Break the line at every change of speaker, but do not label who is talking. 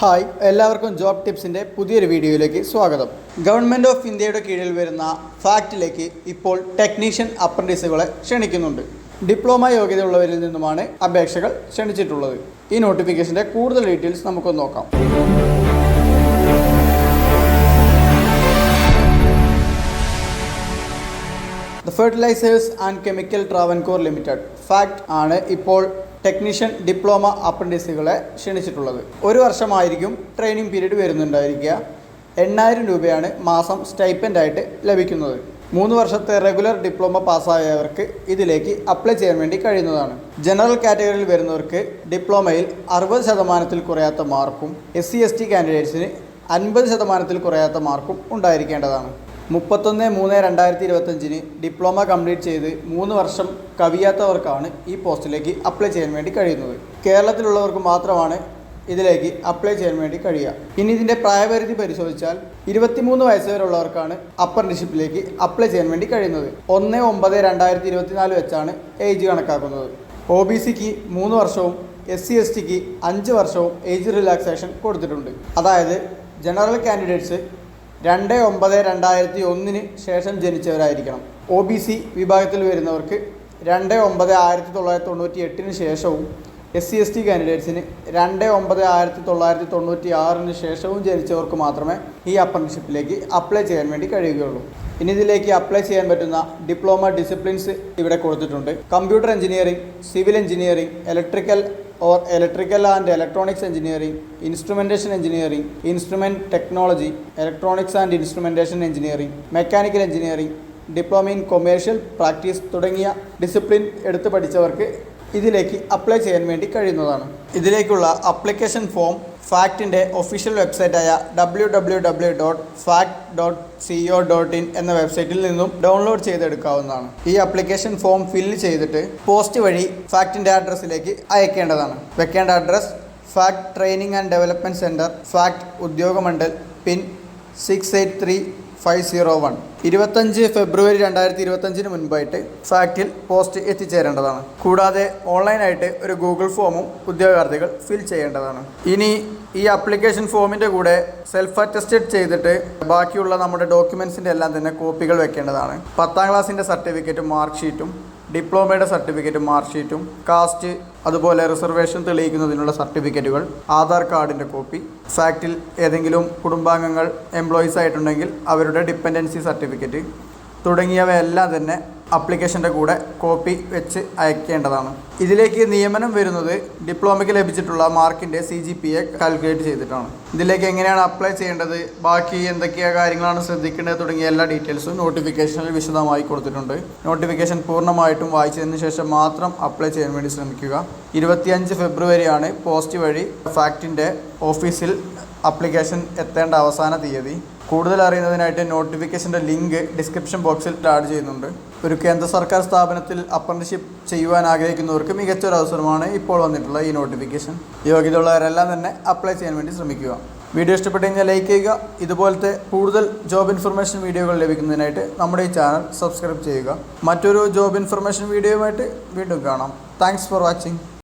Hi, എല്ലാവർക്കും job ടിപ്സിൻ്റെ പുതിയൊരു വീഡിയോയിലേക്ക് സ്വാഗതം. ഗവൺമെൻറ് ഓഫ് ഇന്ത്യയുടെ കീഴിൽ വരുന്ന ഫാക്റ്റിലേക്ക് ഇപ്പോൾ ടെക്നീഷ്യൻ അപ്രൻറ്റീസുകളെ ക്ഷണിക്കുന്നുണ്ട്. ഡിപ്ലോമ യോഗ്യതയുള്ളവരിൽ നിന്നുമാണ് അപേക്ഷകൾ ക്ഷണിച്ചിട്ടുള്ളത്. ഈ നോട്ടിഫിക്കേഷൻ്റെ കൂടുതൽ ഡീറ്റെയിൽസ് നമുക്കൊന്ന് നോക്കാം. The fertilisers and chemical Travancore limited FACT ആണ് ഇപ്പോൾ ടെക്നീഷ്യൻ ഡിപ്ലോമ അപ്രൻറ്റീസുകളെ ക്ഷണിച്ചിട്ടുള്ളത്. ഒരു വർഷമായിരിക്കും ട്രെയിനിങ് പീരീഡ് വരുന്നുണ്ടായിരിക്കുക. 8,000 രൂപയാണ് മാസം സ്റ്റൈപ്പൻ്റായിട്ട് ലഭിക്കുന്നത്. 3 വർഷത്തെ റെഗുലർ ഡിപ്ലോമ പാസ്സായവർക്ക് ഇതിലേക്ക് അപ്ലൈ ചെയ്യാൻ വേണ്ടി കഴിയുന്നതാണ്. ജനറൽ കാറ്റഗറിയിൽ വരുന്നവർക്ക് ഡിപ്ലോമയിൽ 60% കുറയാത്ത മാർക്കും SC/ST കാൻഡിഡേറ്റ്സിന് 50% കുറയാത്ത മാർക്കും ഉണ്ടായിരിക്കേണ്ടതാണ്. 31/3/2025 ഡിപ്ലോമ കംപ്ലീറ്റ് ചെയ്ത് 3 വർഷം കവിയാത്തവർക്കാണ് ഈ പോസ്റ്റിലേക്ക് അപ്ലൈ ചെയ്യാൻ വേണ്ടി കഴിയുന്നത്. കേരളത്തിലുള്ളവർക്ക് മാത്രമാണ് ഇതിലേക്ക് അപ്ലൈ ചെയ്യാൻ വേണ്ടി കഴിയുക. ഇനി ഇതിൻ്റെ പ്രായപരിധി പരിശോധിച്ചാൽ 23 വയസ്സ് വരെയുള്ളവർക്കാണ് അപ്രന്റീഷിപ്പിലേക്ക് അപ്ലൈ ചെയ്യാൻ വേണ്ടി കഴിയുന്നത്. 1/9/2024 വെച്ചാണ് ഏജ് കണക്കാക്കുന്നത്. OBCക്ക് 3 വർഷവും SC/STക്ക് 5 വർഷവും ഏജ് റിലാക്സേഷൻ കൊടുത്തിട്ടുണ്ട്. അതായത് ജനറൽ കാൻഡിഡേറ്റ്സ് 2/9/2001 ശേഷം ജനിച്ചവരായിരിക്കണം. OBC വിഭാഗത്തിൽ വരുന്നവർക്ക് 2/9/1998 ശേഷവും SC/ST കാൻഡിഡേറ്റ്സിന് 2/9/1996 ശേഷവും ജനിച്ചവർക്ക് മാത്രമേ ഈ അപ്രന്റീഷിപ്പിലേക്ക് അപ്ലൈ ചെയ്യാൻ വേണ്ടി കഴിയുകയുള്ളൂ. ഇനി ഇതിലേക്ക് അപ്ലൈ ചെയ്യാൻ പറ്റുന്ന ഡിപ്ലോമ ഡിസിപ്ലിൻസ് ഇവിടെ കൊടുത്തിട്ടുണ്ട്. Computer engineering, civil engineering, electrical and electronics engineering, instrumentation engineering, instrument technology, electronics and instrumentation engineering, mechanical engineering, diploma in commercial practice തുടങ്ങിയ ഡിസിപ്ലിൻ എടുത്ത് പഠിച്ചവർക്ക് ഇതിലേക്ക് അപ്ലൈ ചെയ്യാൻ വേണ്ടി കഴിയുന്നതാണ്. ഇതിലേക്കുള്ള അപ്ലിക്കേഷൻ ഫോം ഫാക്റ്റിൻ്റെ ഒഫീഷ്യൽ വെബ്സൈറ്റായ www.fact.co.in എന്ന വെബ്സൈറ്റിൽ നിന്നും ഡൗൺലോഡ് ചെയ്തെടുക്കാവുന്നതാണ്. ഈ അപ്ലിക്കേഷൻ ഫോം ഫില്ല് ചെയ്തിട്ട് പോസ്റ്റ് വഴി ഫാക്റ്റിൻ്റെ അഡ്രസ്സിലേക്ക് അയക്കേണ്ടതാണ്. വെക്കേണ്ട address: fact training and development centre, fact Udyogamandal, പിൻ 683501. 25 ഫെബ്രുവരി 2025 മുൻപായിട്ട് ഫാക്റ്റിൽ പോസ്റ്റ് എത്തിച്ചേരേണ്ടതാണ്. കൂടാതെ ഓൺലൈനായിട്ട് ഒരു ഗൂഗിൾ ഫോമും ഉദ്യോഗാർത്ഥികൾ ഫിൽ ചെയ്യേണ്ടതാണ്. ഇനി ഈ അപ്ലിക്കേഷൻ ഫോമിൻ്റെ കൂടെ സെൽഫ് അറ്റസ്റ്റഡ് ചെയ്തിട്ട് ബാക്കിയുള്ള നമ്മുടെ ഡോക്യുമെൻസിൻ്റെ എല്ലാം തന്നെ കോപ്പികൾ വെക്കേണ്ടതാണ്. 10ാം ക്ലാസ്സിൻ്റെ സർട്ടിഫിക്കറ്റും മാർക്ക് ഷീറ്റും, ഡിപ്ലോമയുടെ സർട്ടിഫിക്കറ്റും മാർക്ക് ഷീറ്റും, കാസ്റ്റ് അതുപോലെ റിസർവേഷൻ തെളിയിക്കുന്നതിനുള്ള സർട്ടിഫിക്കറ്റുകൾ, ആധാർ കാർഡിൻ്റെ കോപ്പി, ഫാക്റ്റിൽ ഏതെങ്കിലും കുടുംബാംഗങ്ങൾ എംപ്ലോയീസ് ആയിട്ടുണ്ടെങ്കിൽ അവരുടെ ഡിപ്പെൻഡൻസി സർട്ടിഫിക്കറ്റ് തുടങ്ങിയവയെല്ലാം തന്നെ അപ്ലിക്കേഷൻ്റെ കൂടെ കോപ്പി വെച്ച് അയക്കേണ്ടതാണ്. ഇതിലേക്ക് നിയമനം വരുന്നത് ഡിപ്ലോമയ്ക്ക് ലഭിച്ചിട്ടുള്ള മാർക്കിൻ്റെ CGPA കാൽക്കുലേറ്റ് ചെയ്തിട്ടാണ്. ഇതിലേക്ക് എങ്ങനെയാണ് അപ്ലൈ ചെയ്യേണ്ടത്, ബാക്കി എന്തൊക്കെ കാര്യങ്ങളാണ് ശ്രദ്ധിക്കേണ്ടത് തുടങ്ങിയ എല്ലാ ഡീറ്റെയിൽസും നോട്ടിഫിക്കേഷനിൽ വിശദമായി കൊടുത്തിട്ടുണ്ട്. നോട്ടിഫിക്കേഷൻ പൂർണ്ണമായിട്ടും വായിച്ചതിന് ശേഷം മാത്രം അപ്ലൈ ചെയ്യാൻ വേണ്ടി ശ്രമിക്കുക. 25 ഫെബ്രുവരിയാണ് പോസ്റ്റ് വഴി ഫാക്റ്റിൻ്റെ ഓഫീസിൽ അപ്ലിക്കേഷൻ എത്തേണ്ട അവസാന തീയതി. കൂടുതൽ അറിയുന്നതിനായിട്ട് നോട്ടിഫിക്കേഷൻ്റെ ലിങ്ക് ഡിസ്ക്രിപ്ഷൻ ബോക്സിൽ ആഡ് ചെയ്യുന്നുണ്ട്. ഒരു കേന്ദ്ര സർക്കാർ സ്ഥാപനത്തിൽ അപ്രന്റീഷിപ്പ് ചെയ്യുവാൻ ആഗ്രഹിക്കുന്നവർക്ക് മികച്ചൊരു അവസരമാണ് ഇപ്പോൾ വന്നിട്ടുള്ള ഈ നോട്ടിഫിക്കേഷൻ. യോഗ്യതയുള്ളവരെല്ലാം തന്നെ അപ്ലൈ ചെയ്യാൻ വേണ്ടി ശ്രമിക്കുക. വീഡിയോ ഇഷ്ടപ്പെട്ട് കഴിഞ്ഞാൽ ലൈക്ക് ചെയ്യുക. ഇതുപോലത്തെ കൂടുതൽ ജോബ് ഇൻഫർമേഷൻ വീഡിയോകൾ ലഭിക്കുന്നതിനായിട്ട് നമ്മുടെ ഈ ചാനൽ സബ്സ്ക്രൈബ് ചെയ്യുക. മറ്റൊരു ജോബ് ഇൻഫർമേഷൻ വീഡിയോയുമായിട്ട് വീണ്ടും കാണാം. Thanks for watching.